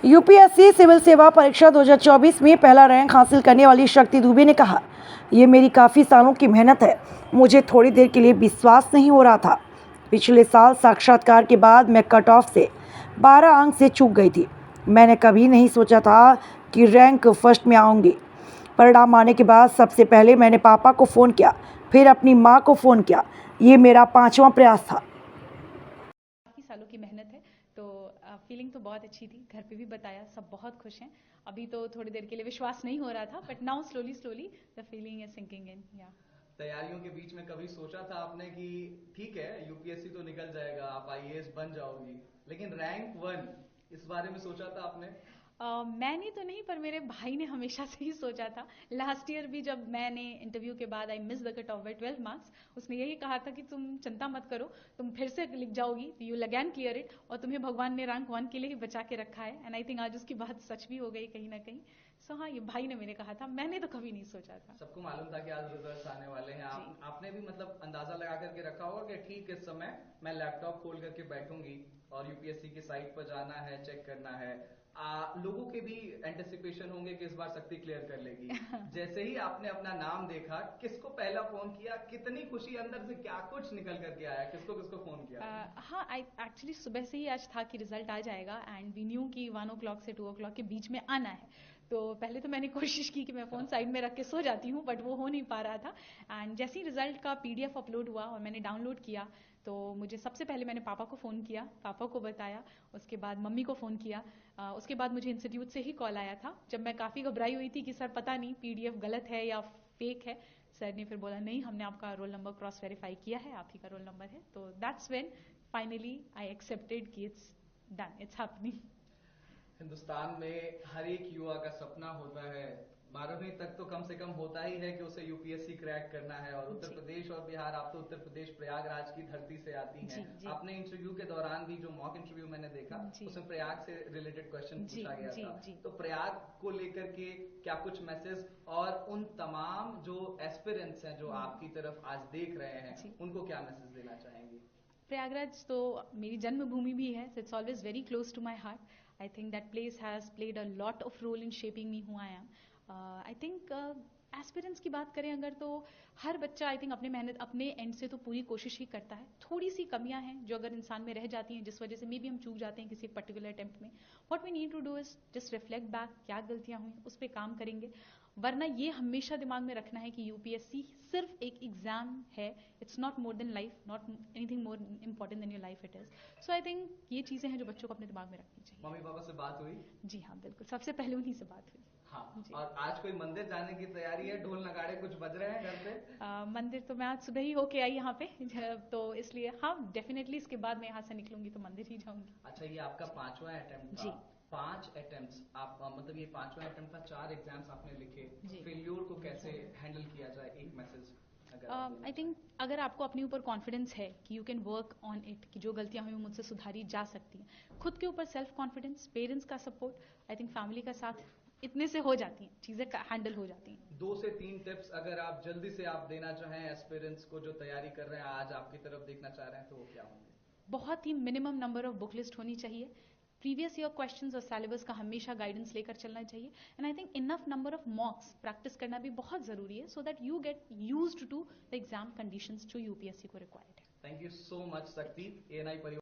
UPSC civil सेवा परीक्षा 2024 में पहला रैंक हासिल करने वाली शक्ति दुबे ने कहा, ये मेरी काफ़ी सालों की मेहनत है। मुझे थोड़ी देर के लिए विश्वास नहीं हो रहा था। पिछले साल साक्षात्कार के बाद मैं कट ऑफ से 12 अंक से चूक गई थी। मैंने कभी नहीं सोचा था कि रैंक फर्स्ट में आऊँगी। परिणाम आने के बाद सबसे पहले मैंने पापा को फ़ोन किया, फिर अपनी माँ को फ़ोन किया। ये मेरा 5वां प्रयास था। काफ़ी सालों की मेहनत है, तो फीलिंग तो बहुत अच्छी थी। घर पे भी बताया, सब बहुत खुश हैं। अभी तो थोड़ी देर के लिए विश्वास नहीं हो रहा था, but now slowly slowly the feeling is sinking in. या तैयारियों के बीच में कभी सोचा था आपने कि ठीक है यूपीएससी तो निकल जाएगा, आप आईएएस बन जाओगी, लेकिन रैंक 1 इस बारे में सोचा था आपने? मैंने तो नहीं, पर मेरे भाई ने हमेशा से ही सोचा था। लास्ट ईयर भी जब मैंने इंटरव्यू के बाद I miss the cut off by 12 marks, उसने यही कहा था कि तुम चिंता मत करो, तुम फिर से लिख जाओगी, you will again clear it, और तुम्हें भगवान ने रैंक 1 के लिए ही बचा के रखा है। एंड आई थिंक आज उसकी बात सच भी हो गई कहीं ना कहीं। सो हाँ, ये भाई ने मेरे कहा था, मैंने तो कभी नहीं सोचा था। सबको मालूम था कि आज रिजल्ट्स आने वाले हैं। आपने भी मतलब अंदाजा लगा करके रखा होगा कि ठीक इस समय मैं लैपटॉप खोल करके बैठूंगी और यूपीएससी की साइट पर जाना है, चेक करना है। लोगों के भी एंटिसिपेशन होंगे कि इस बार शक्ति क्लियर कर लेगी। जैसे ही आपने अपना नाम देखा, किसको पहला फोन किया, कितनी खुशी अंदर से, क्या कुछ निकल करके आया, किसको किसको फोन किया? हाँ, आई एक्चुअली सुबह से ही आज था कि रिजल्ट आ जाएगा, एंड वी न्यू कि 1 o'clock से 2 o'clock के बीच में आना है। तो पहले तो मैंने कोशिश की कि मैं फ़ोन साइड में रख के सो जाती हूँ, बट वो हो नहीं पा रहा था। एंड जैसे ही रिजल्ट का पीडीएफ अपलोड हुआ और मैंने डाउनलोड किया, तो मुझे सबसे पहले मैंने पापा को फ़ोन किया, पापा को बताया, उसके बाद मम्मी को फ़ोन किया। उसके बाद मुझे इंस्टीट्यूट से ही कॉल आया था, जब मैं काफ़ी घबराई हुई थी कि सर पता नहीं पीडीएफ गलत है या फेक है। सर ने फिर बोला नहीं, हमने आपका रोल नंबर क्रॉस वेरीफाई किया है, आप ही का रोल नंबर है। तो that's when finally I accepted कि it's done, it's happening. Hindustan में हर एक युवा का सपना होता है, 12वीं तक तो कम से कम होता ही है कि उसे यूपीएससी क्रैक करना है। और उत्तर प्रदेश और बिहार, आप तो उत्तर प्रदेश प्रयागराज की धरती से आती हैं। आपने इंटरव्यू के दौरान भी, जो मॉक इंटरव्यू मैंने देखा, उसमें प्रयाग से रिलेटेड क्वेश्चन पूछा गया था। तो प्रयाग को लेकर के क्या कुछ मैसेज, और उन तमाम जो एस्पिरेंट्स हैं जो आपकी तरफ आज देख रहे हैं, उनको क्या मैसेज देना चाहेंगे? प्रयागराज तो मेरी जन्मभूमि भी है, so it's always very close to my heart. I think that place has played a lot of role in shaping me who I am. I think aspirants की बात करें अगर, तो हर बच्चा आई थिंक अपने मेहनत अपने एंड से तो पूरी कोशिश ही करता है। थोड़ी सी कमियां हैं जो अगर इंसान में रह जाती हैं, जिस वजह से मे बी हम चूक जाते हैं किसी पर्टिकुलर अटेम्प्ट में। What we need to do is just reflect back, क्या गलतियां हुई उस पर काम करेंगे। वरना ये हमेशा दिमाग में रखना है कि यूपीएससी सिर्फ एक एग्जाम है, it's not more than life, not anything more important then your life it is. So I think ये चीजें हैं जो बच्चों को अपने दिमाग में रखनी चाहिए। मम्मी पापा से बात हुई? जी हाँ, बिल्कुल, सबसे पहले उन्हीं से बात हुई। हाँ, और आज कोई मंदिर जाने की तैयारी है? ढोल नगाड़े कुछ बज रहे हैं घर पे? मंदिर तो मैं आज सुबह ही होके आई यहाँ पे, तो इसलिए हाँ, डेफिनेटली इसके बाद मैं यहाँ से निकलूंगी तो मंदिर ही जाऊंगी। अच्छा, ये आपका 5वां अटेम्प्ट था। 5 अटेम्प्ट्स आप, मतलब ये 5वां अटेम्प्ट था, 4 एग्जाम्स आपने लिखे। फेल्योर को कैसे हैंडल किया जाए, एक मैसेज आई थिंक अगर आपको अपने ऊपर कॉन्फिडेंस है कि you can work on it, कि जो गलतियां हुई मुझसे सुधारी जा सकती हैं, खुद के ऊपर सेल्फ कॉन्फिडेंस, पेरेंट्स का सपोर्ट, आई थिंक फैमिली का साथ, इतने से हो जाती हैं चीजें, हैंडल हो जाती हैं। 2 से 3 टिप्स अगर आप जल्दी से आप देना चाहें एस्पिरेंट्स को जो तैयारी कर रहे हैं, आज आपकी तरफ देखना चाह रहे हैं, तो वो क्या होंगे? बहुत ही minimum number of book list होनी चाहिए। प्रीवियस ईयर क्वेश्चंस और सिलेबस का हमेशा गाइडेंस लेकर चलना चाहिए। And I think enough number of mocks practice करना भी बहुत जरूरी है, so that you get used to the exam conditions जो यूपीएससी को रिक्वायर्ड है। Thank you so much Shakti, ANI परिवार